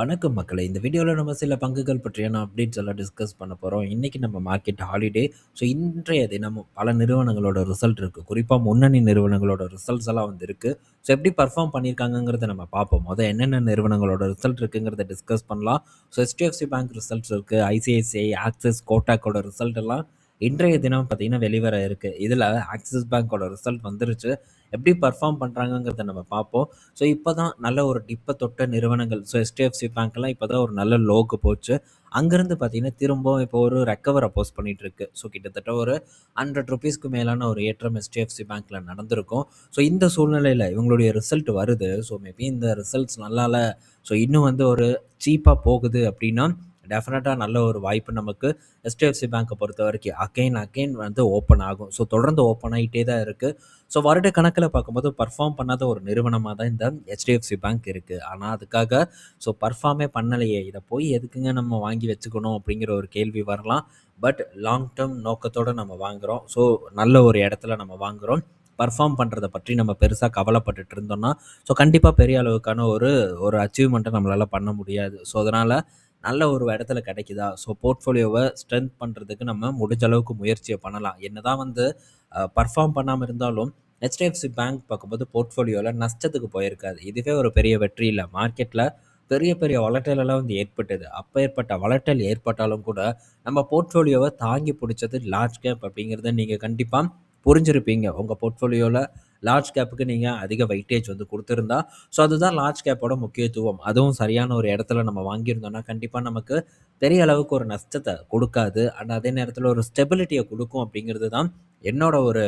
வணக்கம் மக்களே! இந்த வீடியோல நம்ம சில பங்குகள் பற்றியான அப்டேட்ஸ் எல்லாம் டிஸ்கஸ் பண்ண போறோம். இன்னைக்கு நம்ம மார்க்கெட் ஹாலிடே. ஸோ இன்றைய தினம் பல நிறுவனங்களோட ரிசல்ட் இருக்கு. குறிப்பா முன்னணி நிறுவனங்களோட ரிசல்ட்ஸ் எல்லாம் வந்து இருக்கு. ஸோ எப்படி பெர்ஃபார்ம் பண்ணியிருக்காங்கங்கிறத நம்ம பார்ப்போம். என்னென்ன நிறுவனங்களோட ரிசல்ட் இருக்குங்கிறத டிஸ்கஸ் பண்ணலாம். ஸோ HDFC பேங்க் ரிசல்ட்ஸ் இருக்கு. ஐசிஐசிஐ, ஆக்சிஸ், கோட்டாக்கோட ரிசல்ட் எல்லாம் இன்றைய தினம் பார்த்தீங்கன்னா வெளிவர இருக்கு. இதில ஆக்சிஸ் பேங்கோட ரிசல்ட் வந்துருச்சு. எப்படி பெர்ஃபார்ம் பண்றாங்கங்கிறத நம்ம பார்ப்போம். ஸோ இப்போ தான் நல்ல ஒரு டிப்ப தொட்ட நிறுவனங்கள். ஸோ HDFC பேங்க்லாம் இப்போ தான் ஒரு நல்ல லோக்கு போச்சு. அங்கேருந்து பார்த்தீங்கன்னா, திரும்பவும் இப்போ ஒரு ரெக்கவர் அப்போஸ் பண்ணிட்டு இருக்கு. ஸோ கிட்டத்தட்ட ஒரு ₹100க்கு மேலான ஒரு ஏற்றம் HDFC பேங்க்ல நடந்திருக்கும். ஸோ இந்த சூழ்நிலையில இவங்களுடைய ரிசல்ட் வருது. ஸோ மேபி இந்த ரிசல்ட்ஸ் நல்லால ஸோ இன்னும் வந்து ஒரு சீப்பா போகுது அப்படின்னா, டெஃபினட்டா நல்ல ஒரு வாய்ப்பு நமக்கு HDFC பேங்க்க பொறுத்தவரைக்கும் அகைன் வந்து ஓப்பன் ஆகும். ஸோ தொடர்ந்து ஓப்பன் ஆயிட்டே தான் இருக்கு. ஸோ வருட கணக்கில பார்க்கும்போது பெர்ஃபார்ம் பண்ணாத ஒரு நிறுவனமா தான் இந்த HDFC பேங்க் இருக்கு. ஆனா அதுக்காக ஸோ பெர்ஃபார்மே பண்ணலையே, இத போய் எதுக்குங்க நம்ம வாங்கி வச்சுக்கணும் அப்படிங்கிற ஒரு கேள்வி வரலாம். பட் லாங் டெர்ம் நோக்கத்தோட நம்ம வாங்குறோம். ஸோ நல்ல ஒரு இடத்துல நம்ம வாங்குறோம். பெர்ஃபார்ம் பண்றத பற்றி நம்ம பெருசா கவலைப்பட்டுட்டு இருந்தோம்னா, ஸோ கண்டிப்பா பெரிய அளவுக்கான ஒரு ஒரு அச்சீவ்மெண்ட்ட நம்மளால பண்ண முடியாது. ஸோ அதனால நல்ல ஒரு இடத்துல கிடைக்குதா, ஸோ போர்ட்ஃபோலியோவ ஸ்ட்ரென்த் பண்றதுக்கு நம்ம முடிஞ்ச அளவுக்கு முயற்சிய பண்ணலாம். என்னதான் வந்து பெர்ஃபார்ம் பண்ணாம இருந்தாலும், HDFC பேங்க் பார்க்கும்போது போர்ட்ஃபோலியோல நஷ்டத்துக்கு போயிருக்காது. இதுவே ஒரு பெரிய வெற்றி இல்ல. மார்க்கெட்ல பெரிய பெரிய வொலடைல் எல்லாம் வந்து ஏற்பட்டது. அப்பேற்பட்ட வொலடைல் ஏற்பட்டாலும் கூட, நம்ம போர்ட்ஃபோலியோவ தாங்கி பிடிச்சது லார்ஜ் கேப் அப்படிங்கிறத நீங்க கண்டிப்பா புரிஞ்சிருப்பீங்க. உங்க போர்ட்ஃபோலியோல லார்ஜ் கேப்புக்கு நீங்க அதிக வெயிட்டேஜ் வந்து குடுத்திருந்தா, ஸோ அதுதான் லார்ஜ் கேப்போட முக்கியத்துவம். அதுவும் சரியான ஒரு இடத்துல நம்ம வாங்கியிருந்தோம்னா, கண்டிப்பா நமக்கு பெரிய அளவுக்கு ஒரு நஷ்டத்த கொடுக்காது. அண்ட் அதே நேரத்தில ஒரு ஸ்டெபிலிட்டிய குடுக்கும் அப்படிங்கிறது தான் என்னோட ஒரு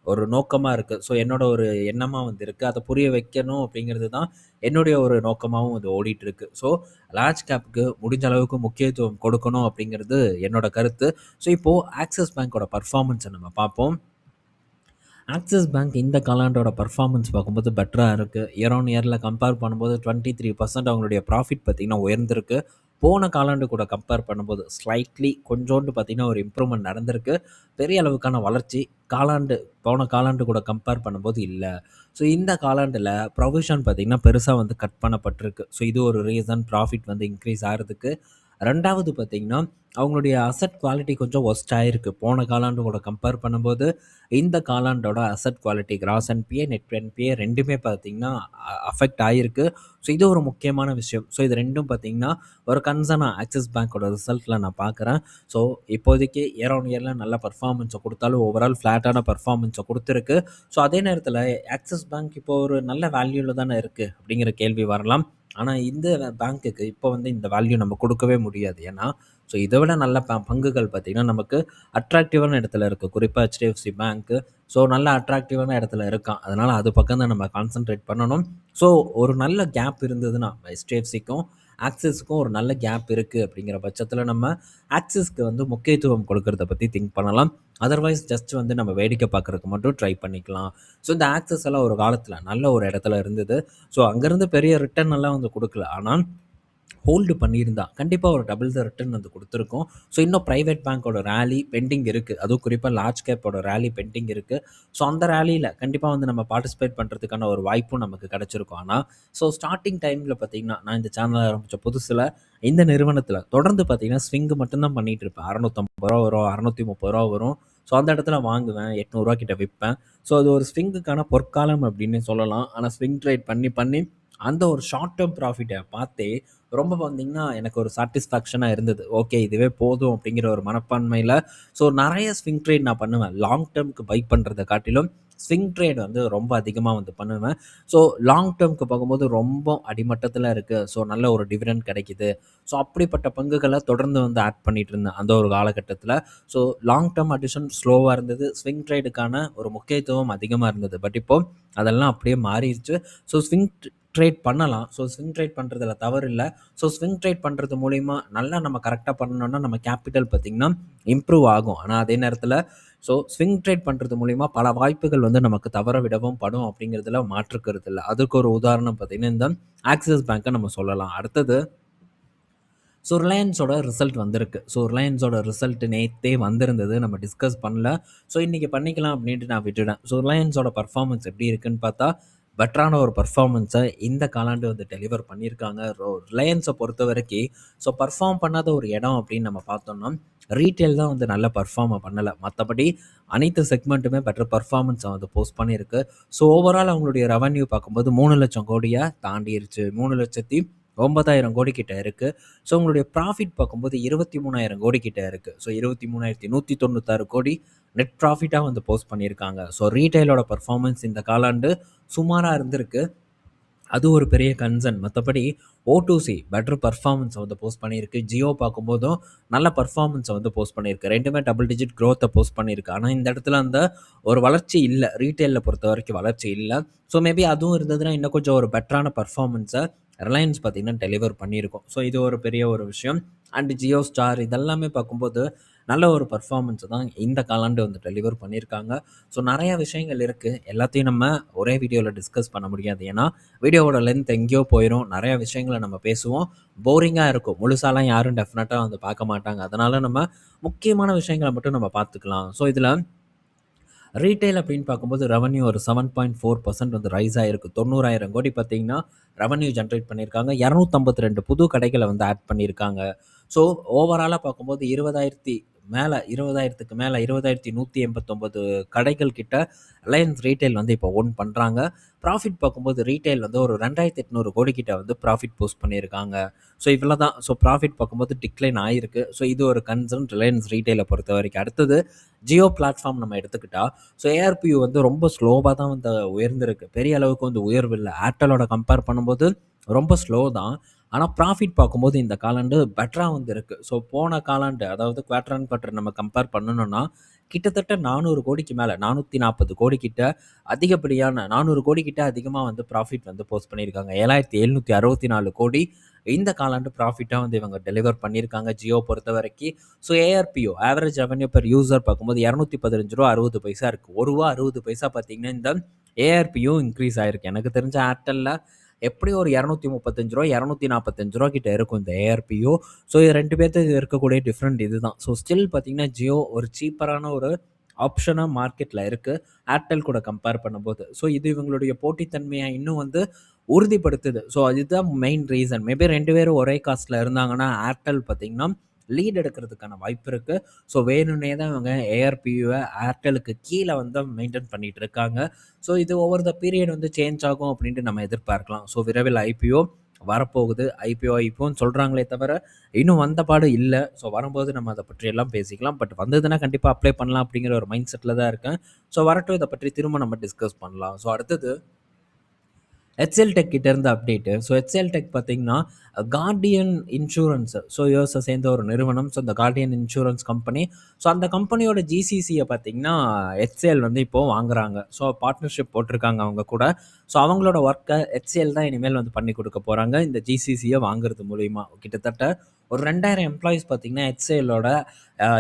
ஒரு நோக்கமா இருக்கு. ஸோ என்னோட ஒரு எண்ணமா வந்து இருக்கு. அத புரிய வைக்கணும் அப்படிங்கிறது தான் என்னுடைய ஒரு நோக்கமாவும் அது ஓடிட்டு இருக்கு. ஸோ லார்ஜ் கேப்க்கு முடிஞ்ச அளவுக்கு முக்கியத்துவம் கொடுக்கணும் அப்படிங்கிறது என்னோட கருத்து. ஸோ இப்போ ஆக்சிஸ் பேங்கோட பெர்ஃபார்மன்ஸ நம்ம பார்ப்போம். ஆக்சிஸ் பேங்க் இந்த காலாண்டோட பெர்ஃபார்மன்ஸ் பார்க்கும்போது பெட்டரா இருக்கு. இயர் ஆன் இயர்ல கம்பேர் பண்ணும்போது 23% அவங்களுடைய ப்ராஃபிட் பார்த்தீங்கன்னா உயர்ந்திருக்கு. போன காலாண்டு கூட கம்பேர் பண்ணும்போது ஸ்லைட்லி கொஞ்சோண்டு பார்த்தீங்கன்னா ஒரு இம்ப்ரூவ்மெண்ட் நடந்திருக்கு. பெரிய அளவுக்கான வளர்ச்சி போன காலாண்டு கூட கம்பேர் பண்ணும்போது இல்ல. ஸோ இந்த காலாண்டுல ப்ரொவிஷன் பார்த்தீங்கன்னா பெருசா வந்து கட் பண்ணப்பட்டிருக்கு. ஸோ இது ஒரு ரீசன் ப்ராஃபிட் வந்து இன்க்ரீஸ் ஆறதுக்கு. 2வது பார்த்தீங்கன்னா, அவங்களுடைய அசெட் குவாலிட்டி கொஞ்சம் வொர்ஸ்ட் ஆயிருக்கு. போன காலாண்டு கூட கம்பேர் பண்ணும்போது இந்த காலாண்டோட asset quality gross NPA, net NPA 2மே பார்த்தீங்கன்னா அஃபெக்ட் ஆயிருக்கு. ஸோ இது ஒரு முக்கியமான விஷயம். ஸோ இது 2ம் பார்த்தீங்கன்னா, ஒரு கன்சர்னா ஆக்சிஸ் பேங்கோட ரிசல்ட்ல நான் பார்க்குறேன். ஸோ இப்போதைக்கு இயர் ஆன் இயர்ல நல்ல பெர்ஃபார்மன்ஸ குடுத்தாலும், ஓவரால் ஃப்ளாட்டான பெர்ஃபார்மன்ஸ குடுத்துருக்கு. ஸோ அதே நேரத்தில ஆக்சிஸ் பேங்க் இப்போ ஒரு நல்ல வேல்யூல தானே இருக்கு அப்படிங்கிற கேள்வி வரலாம். ஆனா இந்த பேங்க்குக்கு இப்போ வந்து இந்த வேல்யூ நம்ம குடுக்கவே முடியாது. ஏன்னா, ஸோ இத விட நல்ல பங்குகள் பார்த்தீங்கன்னா, நமக்கு அட்ராக்டிவான இடத்துல இருக்கு. குறிப்பா HDFC பேங்க்கு. ஸோ நல்ல அட்ராக்டிவான இடத்துல இருக்கான். அதனால அது பக்கம் தான் நம்ம கான்சன்ட்ரேட் பண்ணணும். ஸோ ஒரு நல்ல கேப் இருந்ததுன்னா, HDFCக்கும், ஆக்சிஸ்க்கும் ஒரு நல்ல கேப் இருக்கு அப்படிங்கிற பட்சத்தில நம்ம ஆக்சிஸ்க்கு வந்து முக்கியத்துவம் கொடுக்கறத பத்தி திங்க் பண்ணலாம். அதர்வைஸ் ஜஸ்ட் வந்து நம்ம வேடிக்கை பார்க்கறதுக்கு மட்டும் ட்ரை பண்ணிக்கலாம். ஸோ இந்த ஆக்சிஸ் எல்லாம் ஒரு காலத்தில நல்ல ஒரு இடத்துல இருந்தது. ஸோ அங்கேருந்து பெரிய ரிட்டர்ன் எல்லாம் வந்து குடுக்கல. ஆனா ஹோல்டு பண்ணியிருந்தா, கண்டிப்பா ஒரு டபுள் த ரிட்டர்ன் வந்து குடுத்துருக்கும். ஸோ இன்னும் பிரைவேட் பேங்கோட ராலி பெண்டிங் இருக்கு. அதுவும் குறிப்பா லார்ஜ் கேப்போட ராலி பெண்டிங் இருக்கு. ஸோ அந்த ராலியில கண்டிப்பா வந்து நம்ம பார்ட்டிசிபேட் பண்றதுக்கான ஒரு வாய்ப்பும் நமக்கு கிடைச்சிருக்கும். ஆனா, ஸோ ஸ்டார்ட்டிங் டைம்ல பார்த்தீங்கன்னா, நான் இந்த சேனல் ஆரம்பிச்ச புதுசுல இந்த நிறுவனத்தில தொடர்ந்து பார்த்தீங்கன்னா, ஸ்விங் மட்டும் தான் பண்ணிட்டு இருப்பேன். ரூ. 650 வரும், ரூ. 630 வரும். ஸோ அந்த இடத்துல வாங்குவேன். ரூ. 800 கிட்ட விப்பேன். ஸோ அது ஒரு ஸ்விங்குக்கான பொற்காலம் அப்படின்னு சொல்லலாம். ஆனா ஸ்விங் ட்ரேட் பண்ணி பண்ணி அந்த ஒரு ஷார்ட் டெர்ம் ப்ராஃபிட்ட பார்த்தே ரொம்ப பார்த்தீங்கன்னா, எனக்கு ஒரு சாட்டிஸ்ஃபேக்ஷனா இருந்தது. ஓகே இதுவே போதும் அப்படிங்கிற ஒரு மனப்பான்மையில, ஸோ நெறைய ஸ்விங் ட்ரேட் நான் பண்ணுவேன். லாங் டெர்ம்க்கு பை பண்றத காட்டிலும், ஸ்விங் ட்ரேட் வந்து ரொம்ப அதிகமா வந்து பண்ணுவேன். ஸோ லாங் டெர்ம்க்கு பார்க்கும்போது ரொம்ப அடிமட்டத்தில இருக்கு. ஸோ நல்ல ஒரு டிவிடெண்ட் கிடைக்குது. ஸோ அப்படிப்பட்ட பங்குகள தொடர்ந்து வந்து ஆட் பண்ணிட்டு இருந்தேன், அந்த ஒரு காலகட்டத்தில. ஸோ லாங் டெர்ம் அடிஷன் ஸ்லோவா இருந்தது. ஸ்விங் ட்ரேடுக்கான ஒரு முக்கியத்துவம் அதிகமா இருந்தது. பட் இப்போ அதெல்லாம் அப்படியே மாறிருச்சு. ஸோ ஸ்விங் ட்ரேட் பண்ணலாம். ஸோ ஸ்விங் ட்ரேட் பண்றதுல தவறு இல்ல. ஸோ ஸ்விங் ட்ரேட் பண்றது மூலியமா நல்லா நம்ம கரெக்ட்டா பண்ணோம்னா, நம்ம கேப்பிட்டல் பார்த்தீங்கன்னா, இம்ப்ரூவ் ஆகும். ஆனா அதே நேரத்தில ஸோ ஸ்விங் ட்ரேட் பண்றது மூலியமா பல வாய்ப்புகள் வந்து நமக்கு தவற விடவும் படும் அப்படிங்கிறதுல மாற்று கருத்து இல்ல. அதுக்கு ஒரு உதாரணம் பார்த்தீங்கன்னா, இந்த ஆக்சிஸ் பேங்க்க நம்ம சொல்லலாம். அடுத்தது ஸோ ரிலையன்ஸோட ரிசல்ட் வந்திருக்கு. ஸோ ரிலையன்ஸோட ரிசல்ட் நேத்தே வந்திருந்தது. நம்ம டிஸ்கஸ் பண்ணல. ஸோ இன்னைக்கு பண்ணிக்கலாம் அப்படின்ட்டு நான் விட்டுட்டேன். ஸோ ரிலையன்ஸோட பெர்ஃபார்மன்ஸ் எப்படி இருக்குன்னு பார்த்தா, பெட்டரான ஒரு பெர்ஃபார்மன்ஸை இந்த காலாண்டு வந்து டெலிவர் பண்ணியிருக்காங்க. ரிலையன்ஸை பொறுத்த வரைக்கும் ஸோ பெர்ஃபார்ம் பண்ணாத ஒரு இடம் அப்படின்னு நம்ம பார்த்தோம்னா ரீட்டெயில் தான் வந்து நல்ல பெர்ஃபார்மை பண்ணலை. மற்றபடி அனைத்து செக்மெண்ட்டுமே பெட்டர் பெர்ஃபார்மன்ஸை வந்து போஸ்ட் பண்ணியிருக்கு. ஸோ ஓவரால் அவங்களுடைய ரெவன்யூ பார்க்கும்போது 3,00,000 கோடியை தாண்டிருச்சு. 3,09,000 கோடி கிட்ட இருக்குது. ஸோ உங்களுடைய ப்ராஃபிட் பார்க்கும்போது 23,000 கோடி கிட்ட இருக்குது. ஸோ 23,196 கோடி நெட் ப்ராஃபிட்டாக வந்து போஸ்ட் பண்ணியிருக்காங்க. ஸோ ரீட்டைலோட பர்ஃபார்மன்ஸ் இந்த காலாண்டு சுமாராக இருந்திருக்கு. அது ஒரு பெரிய கன்சர்ன். மற்றபடி ஓ2சி பெட்டர் பர்ஃபார்மன்ஸை வந்து போஸ்ட் பண்ணியிருக்கு. ஜியோ பார்க்கும்போதும் நல்ல பர்ஃபார்மன்ஸை வந்து போஸ்ட் பண்ணியிருக்கு. ரெண்டுமே டபுள் டிஜிட் க்ரோத்தை போஸ்ட் பண்ணியிருக்கு. ஆனால் இந்த இடத்துல அந்த ஒரு வளர்ச்சி இல்லை. ரீட்டெயிலில் பொறுத்த வரைக்கும் வளர்ச்சி இல்லை. ஸோ மேபி அதுவும் இருந்ததுன்னா இன்னும் கொஞ்சம் ஒரு பெட்டரான பர்ஃபார்மன்ஸை ரிலையன்ஸ் பார்த்திங்கன்னா டெலிவர் பண்ணியிருக்கோம். ஸோ இது ஒரு பெரிய ஒரு விஷயம். அண்ட் ஜியோ ஸ்டார் இதெல்லாமே பார்க்கும்போது நல்ல ஒரு பர்ஃபார்மன்ஸ் தான் இந்த காலாண்டு வந்து டெலிவர் பண்ணியிருக்காங்க. ஸோ நிறைய விஷயங்கள் இருக்குது. எல்லாத்தையும் நம்ம ஒரே வீடியோவில் டிஸ்கஸ் பண்ண முடியாது. ஏன்னா வீடியோவோட லென்த் எங்கேயோ போயிடும். நிறைய விஷயங்களை நம்ம பேசுவோம். போரிங்காக இருக்கும். முழுசாலாம் யாரும் டெஃபினட்டாக வந்து பார்க்க மாட்டாங்க. அதனால் நம்ம முக்கியமான விஷயங்களை மட்டும் நம்ம பார்த்துக்கலாம். ஸோ இதில் ரீட்டைல் அப்படின்னு பார்க்கும்போது ரெவன்யூ ஒரு 7.4% வந்து ரைஸ் ஆகிருக்கு. 90,000 கோடி பார்த்தீங்கன்னா ரெவன்யூ ஜென்ரேட் பண்ணியிருக்காங்க. 252 புது கடைகளை வந்து ஆட் பண்ணியிருக்காங்க. ஸோ ஓவராலாக பார்க்கும்போது 20,000க்கு மேலே 20,189 கடைகள் கிட்ட ரிலையன்ஸ் ரீட்டைல் வந்து இப்போ ஓன் பண்ணுறாங்க. ப்ராஃபிட் பார்க்கும்போது ரீட்டைல் வந்து ஒரு 2,800 கோடி கிட்ட வந்து ப்ராஃபிட் போஸ்ட் பண்ணியிருக்காங்க. ஸோ இவ்வளோ தான். ஸோ ப்ராஃபிட் பார்க்கும்போது டிக்ளைன் ஆகிருக்கு. ஸோ இது ஒரு கன்சர்ன் ரிலையன்ஸ் ரீட்டைலை பொறுத்த வரைக்கும். அடுத்தது ஜியோ பிளாட்ஃபார்ம் நம்ம எடுத்துக்கிட்டால் ஸோ ஏஆர்பியூ வந்து ரொம்ப ஸ்லோவாக தான் வந்து உயர்ந்திருக்கு. பெரிய அளவுக்கு வந்து உயர்வு இல்லை. ஏர்டெலோட கம்பேர் பண்ணும்போது ரொம்ப ஸ்லோ தான். ஆனால் ப்ராஃபிட் பார்க்கும்போது இந்த காலாண்டு பெட்டராக வந்து இருக்குது. ஸோ போன காலாண்டு அதாவது குவார்டர் அண்ட் குவார்டர் நம்ம கம்பேர் பண்ணணும்னா கிட்டத்தட்ட 400 கோடிக்கு மேலே 440 கோடி கிட்ட அதிகப்படியான 400 கோடி கிட்ட அதிகமாக வந்து ப்ராஃபிட் வந்து போஸ்ட் பண்ணியிருக்காங்க. 7,764 கோடி இந்த காலாண்டு ப்ராஃபிட்டாக வந்து இவங்க டெலிவர் பண்ணியிருக்காங்க ஜியோ பொறுத்த வரைக்கும். So ARPU average revenue per user பார்க்கும்போது 215 ரூபா 60 பைசா இருக்குது. ஒரு ரூபா 60 பைசா பார்த்தீங்கன்னா இந்த ஏஆர்பிஓ இன்க்ரீஸ் ஆகிருக்கு. எனக்கு தெரிஞ்ச ஏர்டெல்லில் எப்படியும் ஒரு 235 ரூபா 245 ரூபா கிட்ட இருக்கும் இந்த ஏஆர்பிஓ. ஸோ இது ரெண்டு பேர்த்துக்கு இருக்கக்கூடிய டிஃப்ரெண்ட் இதுதான். ஸோ ஸ்டில் பார்த்தீங்கன்னா ஜியோ ஒரு சீப்பரான ஒரு ஆப்ஷனாக மார்க்கெட்டில் இருக்குது ஏர்டெல் கூட கம்பேர் பண்ணும்போது. ஸோ இது இவங்களுடைய போட்டித்தன்மையை இன்னும் வந்து உறுதிப்படுத்துது. ஸோ அதுதான் மெயின் ரீசன். மேபி ரெண்டு பேரும் ஒரே காஸ்ட்டில் இருந்தாங்கன்னா ஏர்டெல் பார்த்திங்கன்னா லீட் எடுக்கிறதுக்கான வாய்ப்பு இருக்குது. ஸோ வேணும்னே தான் இவங்க ஏஆர்பியூவை ஏர்டெலுக்கு கீழே வந்து மெயின்டைன் பண்ணிகிட்டு இருக்காங்க. ஸோ இது ஓவர் த பீரியட் வந்து சேஞ்ச் ஆகும் அப்படின்ட்டு நம்ம எதிர்பார்க்கலாம். ஸோ விரைவில் ஐபிஓ வரப்போகுது. ஐபிஓன்னு சொல்கிறாங்களே தவிர இன்னும் வந்த பாடு இல்லை. ஸோ வரும்போது நம்ம அதை பற்றியெல்லாம் பேசிக்கலாம். பட் வந்ததுன்னா கண்டிப்பாக அப்ளை பண்ணலாம் அப்படிங்கிற ஒரு மைண்ட் செட்டில் தான் இருக்கேன். ஸோ வரட்டும், இதை பற்றி திரும்ப நம்ம டிஸ்கஸ் பண்ணலாம். ஸோ அடுத்தது ஹெச்எல் டெக் கிட்ட இருந்து அப்டேட்டு. ஸோ ஹெச்எல் டெக் பார்த்தீங்கன்னா கார்டியன் இன்சூரன்ஸ் ஸோ யூஎஸை சேர்ந்த ஒரு நிறுவனம். ஸோ இந்த கார்டியன் இன்சூரன்ஸ் கம்பெனி ஸோ அந்த கம்பெனியோட ஜிசிசியை பார்த்தீங்கன்னா ஹெச்எல் வந்து இப்போது வாங்குறாங்க. ஸோ பார்ட்னர்ஷிப் போட்டிருக்காங்க அவங்க கூட. ஸோ அவங்களோட ஒர்க்கை ஹெச்எல் தான் இனிமேல் வந்து பண்ணி கொடுக்க போகிறாங்க இந்த ஜிசிசியை வாங்குறது மூலிமா. கிட்டத்தட்ட ஒரு 2,000 எம்ப்ளாயீஸ் பார்த்தீங்கன்னா ஹெச்எல்லோட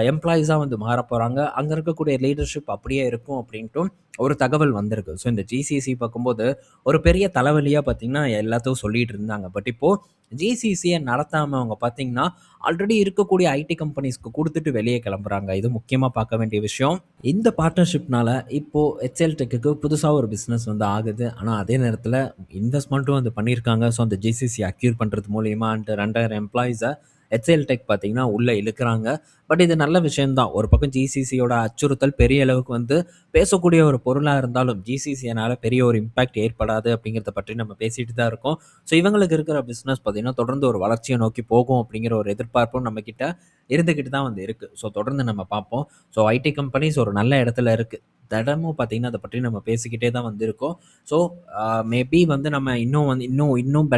எம்ப்ளாயீஸாக வந்து மாற போகிறாங்க. அங்கே இருக்கக்கூடிய லீடர்ஷிப் அப்படியே இருக்கும் அப்படின்ட்டும் ஒரு தகவல் வந்திருக்கு. ஸோ இந்த ஜிசிசி பார்க்கும்போது ஒரு பெரிய தலைவலியாக பார்த்தீங்கன்னா எல்லாத்தையும் சொல்லிகிட்டு இருந்தாங்க. பட் இப்போது ஜிசிசியை நடத்தாமல் அவங்க பார்த்தீங்கன்னா ஆல்ரெடி இருக்கக்கூடிய ஐடி கம்பெனிஸ்க்கு கொடுத்துட்டு வெளியே கிளம்புறாங்க. இது முக்கியமாக பார்க்க வேண்டிய விஷயம். இந்த பார்ட்னர்ஷிப்னால இப்போது ஹெச்எல் டெக்குக்கு புதுசாக ஒரு பிஸ்னஸ் வந்து ஆகுது. ஆனால் அதே நேரத்தில் இன்வெஸ்ட்மெண்ட்டும் வந்து பண்ணியிருக்காங்க. ஸோ அந்த ஜிசிசி அக்யூர் பண்ணுறது மூலியமா 2,000 எம்ப்ளாயீஸை ஹெச்எல் டெக் பார்த்தீங்கன்னா உள்ளே இழுக்கிறாங்க. பட் இது நல்ல விஷயம்தான். ஒரு பக்கம் ஜிசிசியோட அச்சுறுத்தல் பெரிய அளவுக்கு வந்து பேசக்கூடிய ஒரு பொருளாக இருந்தாலும் ஜிசிசியனால் பெரிய ஒரு இம்பேக்ட் ஏற்படாது அப்படிங்கிறத பற்றி நம்ம பேசிட்டு தான் இருக்கோம். ஸோ இவங்களுக்கு இருக்கிற பிஸ்னஸ் பார்த்திங்கன்னா தொடர்ந்து ஒரு வளர்ச்சியை நோக்கி போகும் அப்படிங்கிற ஒரு எதிர்பார்ப்பும் நம்மக்கிட்ட இருந்துக்கிட்டு தான் வந்து இருக்குது. ஸோ தொடர்ந்து நம்ம பார்ப்போம். ஸோ ஐடி கம்பெனிஸ் ஒரு நல்ல இடத்துல இருக்குது. தினமும் பார்த்திங்கன்னா அதை பற்றி நம்ம பேசிக்கிட்டே தான் வந்திருக்கோம். ஸோ மேபி வந்து நம்ம இன்னும்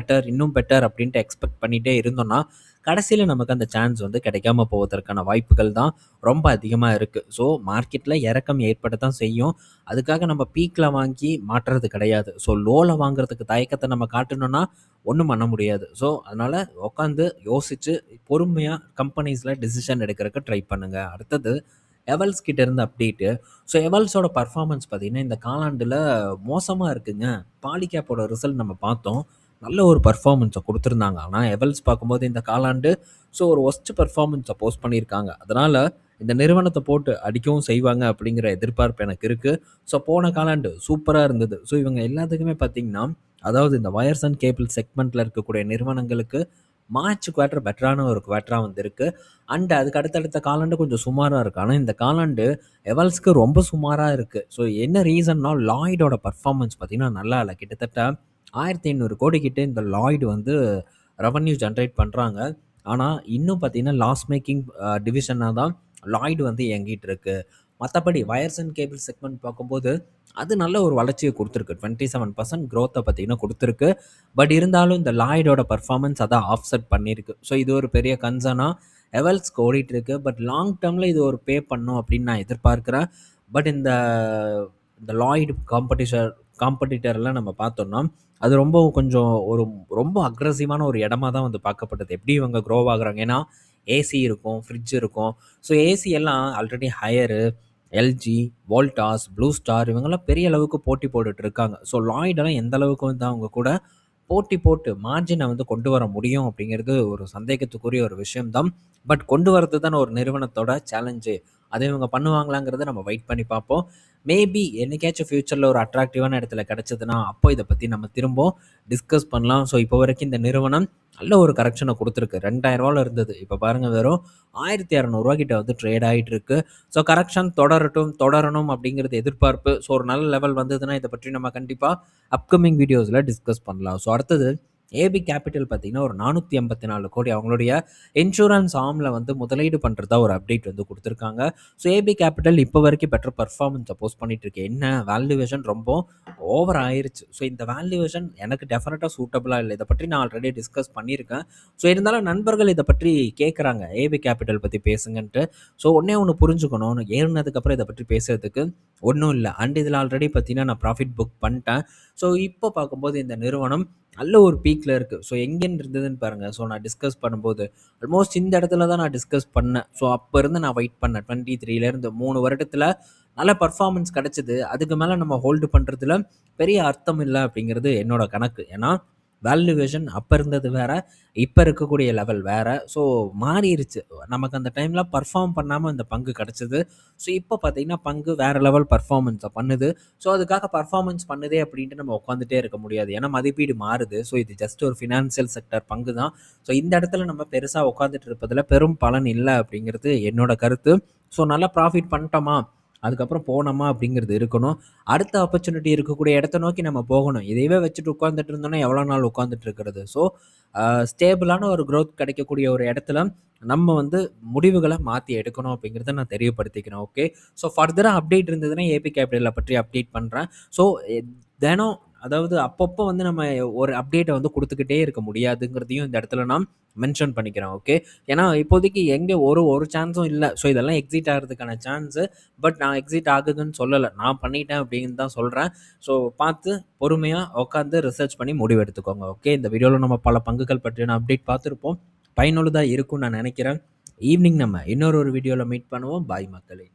பெட்டர் அப்படின்ட்டு எக்ஸ்பெக்ட் பண்ணிகிட்டே இருந்தோம்னா கடைசியில் நமக்கு அந்த சான்ஸ் வந்து கிடைக்காம போவதற்கான வாய்ப்புகள் தான் ரொம்ப அதிகமாக இருக்குது. ஸோ மார்க்கெட்டில் இறக்கம் ஏற்பட தான் செய்யும். அதுக்காக நம்ம பீக்கில் வாங்கி மாற்றுறது கிடையாது. ஸோ லோவில் வாங்குறதுக்கு தயக்கத்தை நம்ம காட்டணும்னா ஒன்றும் பண்ண முடியாது. ஸோ அதனால் உட்காந்து யோசித்து பொறுமையாக கம்பெனிஸில் டிசிஷன் எடுக்கிறதுக்கு ட்ரை பண்ணுங்கள். அடுத்தது எவல்ஸ் கிட்ட இருந்து அப்டேட்டு. ஸோ எவல்ஸோட பர்ஃபார்மன்ஸ் பார்த்திங்கன்னா இந்த காலாண்டில் மோசமாக இருக்குங்க. பாலிகேப்போட ரிசல்ட் நம்ம பார்த்தோம். நல்ல ஒரு பர்ஃபார்மன்ஸை கொடுத்துருந்தாங்க. ஆனால் எவல்ஸ் பார்க்கும்போது இந்த காலாண்டு ஸோ ஒரு ஒஸ்ட் பர்ஃபார்மன்ஸை போஸ்ட் பண்ணியிருக்காங்க. அதனால் இந்த நிறுவனத்த போட்டு அடிக்கவும் செய்வாங்க அப்படிங்கிற எதிர்பார்ப்பு எனக்கு இருக்கு. ஸோ போன காலாண்டு சூப்பரா இருந்தது. ஸோ இவங்க எல்லாத்துக்குமே பார்த்தீங்கன்னா, அதாவது இந்த வயர்ஸ் அண்ட் கேபிள் செக்மெண்ட்ல இருக்கக்கூடிய நிறுவனங்களுக்கு மார்ச் குவார்ட்டர் பெட்டரான ஒரு குவார்ட்டரா வந்திருக்கு. அண்ட் அதுக்கு அடுத்தடுத்த காலாண்டு கொஞ்சம் சுமாரா இருக்கு. ஆனா இந்த காலாண்டு எவல்ஸ்க்கு ரொம்ப சுமாரா இருக்கு. ஸோ என்ன ரீசன்னா, லாய்டோட பெர்ஃபார்மன்ஸ் பார்த்தீங்கன்னா நல்லா இல்ல. கிட்டத்தட்ட 1500 கோடி கிட்ட இந்த லாய்டு வந்து ரெவென்யூ ஜெனரேட் பண்றாங்க. ஆனா இன்னும் பார்த்தீங்கன்னா லாஸ் மேக்கிங் டிவிஷனா தான் லாய்டு வந்து இயங்கிட்டு இருக்கு. மத்தபடி வயர்ஸ் அண்ட் கேபிள் செக்மெண்ட் பார்க்கும்போது, அது நல்ல ஒரு வளர்ச்சிய குடுத்துருக்கு. 27% குரோத்த பார்த்தீங்கன்னா குடுத்துருக்கு. பட் இருந்தாலும் இந்த லாய்டோட பெர்ஃபார்மன்ஸ் அத ஆஃப்செட் பண்ணியிருக்கு. ஸோ இது ஒரு பெரிய கன்சர்னா எவல்ஸ்க்கு ஓடிட்டுருக்கு. பட் லாங் டர்ம்ல இது ஒரு பே பண்ணும் அப்படின்னு நான் எதிர்பார்க்கிறேன். பட் இந்த இந்த லாய்டு காம்படிட்டர்லாம் நம்ம பார்த்தோம்னா, அது ரொம்ப கொஞ்சம் ஒரு ரொம்ப அக்ரஸிவான ஒரு இடமா தான் வந்து பார்க்கப்படுது. எப்படி இவங்க க்ரோ ஆகுறாங்க? ஏன்னா, ஏசி இருக்கும், ஃப்ரிட்ஜ் இருக்கும். ஸோ ஏசி எல்லாம் already higher, LG, Voltas, blue star இவங்கலாம் பெரிய அளவுக்கு போட்டி போட்டுட்டு இருக்காங்க. ஸோ லாய்டெல்லாம் எந்த அளவுக்கு வந்து அவங்க கூட போட்டி போட்டு மார்ஜின வந்து கொண்டு வர முடியும் அப்படிங்கிறது ஒரு சந்தேகத்துக்குரிய ஒரு விஷயம் தான். பட் கொண்டு வரது தானே ஒரு நிறுவனத்தோட சேலஞ்சு. அதை இவங்க பண்ணுவாங்களாங்கிறத நம்ம வெயிட் பண்ணி பார்ப்போம். மேபி என்னைக்காச்சும் ஃபியூச்சரில் ஒரு அட்ராக்டிவான இடத்துல கிடைச்சதுன்னா, அப்போ இதை பற்றி நம்ம திரும்ப டிஸ்கஸ் பண்ணலாம். ஸோ இப்போ வரைக்கும் இந்த நிறுவனம் நல்ல ஒரு கரெக்ஷனை கொடுத்துருக்கு. 2000 இருந்தது. இப்போ பாருங்க வெறும் 1200 கிட்ட வந்து ட்ரேட் ஆகிட்டு இருக்கு. ஸோ கரெக்ஷன் தொடரணும் அப்படிங்கிறது எதிர்பார்ப்பு. ஸோ ஒரு நல்ல லெவல் வந்ததுன்னா இதை பற்றி நம்ம கண்டிப்பாக அப்கமிங் வீடியோஸில் டிஸ்கஸ் பண்ணலாம். ஸோ அடுத்தது ஏபி கேபிட்டல் பார்த்தீங்கன்னா ஒரு 484 கோடி அவங்களுடைய இன்சூரன்ஸ் ஆர்மில் வந்து முதலீடு பண்ணுறதா ஒரு அப்டேட் வந்து கொடுத்துருக்காங்க. ஸோ ஏபி கேபிட்டல் இப்போ வரைக்கும் பெட்டர் பர்ஃபார்மன்ஸை போஸ்ட் பண்ணிட்டு இருக்கு. என்ன வேல்யூவேஷன் ரொம்ப ஓவர் ஆயிருச்சு. ஸோ இந்த வேல்யூவேஷன் எனக்கு டெஃபினட்டாக சூட்டபுளாக இல்லை. இதை பற்றி நான் ஆல்ரெடி டிஸ்கஸ் பண்ணியிருக்கேன். ஸோ இருந்தாலும் நண்பர்கள் இதை பற்றி கேட்குறாங்க, ஏபி கேபிட்டல் பற்றி பேசுங்கன்ட்டு. ஸோ ஒன்று புரிஞ்சுக்கணும், ஏறினதுக்கப்புறம் இதை பற்றி பேசுறதுக்கு ஒன்றும் இல்லை. அண்ட் இதில் ஆல்ரெடி பார்த்தீங்கன்னா நான் ப்ராஃபிட் புக் பண்ணிட்டேன். ஸோ இப்போ பார்க்கும்போது இந்த நிறுவனம் நல்ல ஒரு பீக்கில் இருக்குது. ஸோ எங்கேன்னு இருந்ததுன்னு பாருங்கள். ஸோ நான் டிஸ்கஸ் பண்ணும்போது ஆல்மோஸ்ட் இந்த இடத்துல தான் நான் டிஸ்கஸ் பண்ணேன். ஸோ அப்போ இருந்து நான் வெயிட் பண்ணேன். 23லேருந்து 3 வருடத்தில் நல்ல பர்ஃபார்மன்ஸ் கிடச்சிது. அதுக்கு மேலே நம்ம ஹோல்டு பண்ணுறதுல பெரிய அர்த்தம் இல்லை அப்படிங்கிறது என்னோட கணக்கு. ஏன்னா வேல்யூவேஷன் அப்போ இருந்தது வேற, இப்போ இருக்கக்கூடிய லெவல் வேற. ஸோ மாறிடுச்சு. நமக்கு அந்த டைமில் பர்ஃபார்ம் பண்ணாமல் இந்த பங்கு கிடச்சிது. ஸோ இப்போ பார்த்தீங்கன்னா பங்கு வேறு லெவல் பர்ஃபார்மன்ஸை பண்ணுது. ஸோ அதுக்காக பர்ஃபார்மன்ஸ் பண்ணுதே அப்படின்ட்டு நம்ம உட்காந்துட்டே இருக்க முடியாது. ஏன்னா மதிப்பீடு மாறுது. ஸோ இது ஜஸ்ட் ஒரு ஃபினான்சியல் செக்டர் பங்கு தான். ஸோ இந்த இடத்துல நம்ம பெருசாக உட்காந்துட்டு இருப்பதில் பெரும் பலன் இல்லை அப்படிங்கிறது என்னோட கருத்து. ஸோ நல்லா ப்ராஃபிட் பண்ணிட்டோமா, அதுக்கப்புறம் போனோமா அப்படிங்கிறது இருக்கணும். அடுத்த ஆப்பர்ச்சுனிட்டி இருக்கக்கூடிய இடத்த நோக்கி நம்ம போகணும். இதையவே வச்சுட்டு உட்காந்துட்டு இருந்தோம்னா எவ்வளோ நாள் உட்காந்துட்டு இருக்கிறது. ஸோ ஸ்டேபிளான ஒரு க்ரோத் கிடைக்கக்கூடிய ஒரு இடத்துல நம்ம வந்து முடிவுகளை மாற்றி எடுக்கணும் அப்படிங்கிறத நான் தெரியப்படுத்திக்கிறேன். ஓகே. ஸோ ஃபர்தராக அப்டேட் இருந்ததுன்னா ஏபி கேபிட்டலை பற்றி அப்டேட் பண்ணுறேன். ஸோ தினம் அதாவது அப்பப்போ வந்து நம்ம ஒரு அப்டேட்டை வந்து கொடுத்துக்கிட்டே இருக்க முடியாதுங்கிறதையும் இந்த இடத்துல நான் மென்ஷன் பண்ணிக்கிறேன். ஓகே. ஏன்னா இப்போதைக்கு எங்கே ஒரு சான்ஸும் இல்லை. ஸோ இதெல்லாம் எக்ஸிட் ஆகிறதுக்கான சான்ஸு. பட் நான் எக்ஸிட் ஆகுதுன்னு சொல்லலை, நான் பண்ணிட்டேன் அப்படின்னு தான் சொல்கிறேன். ஸோ பார்த்து பொறுமையாக உட்காந்து ரிசர்ச் பண்ணி முடிவு எடுத்துக்கோங்க. ஓகே. இந்த வீடியோவில் நம்ம பல பங்குகள் பற்றின அப்டேட் பார்த்துருப்போம். பயனுள்ளதாக இருக்கும்னு நான் நினைக்கிறேன். ஈவினிங் நம்ம இன்னொரு வீடியோவில் மீட் பண்ணுவோம். பாய் மக்களே.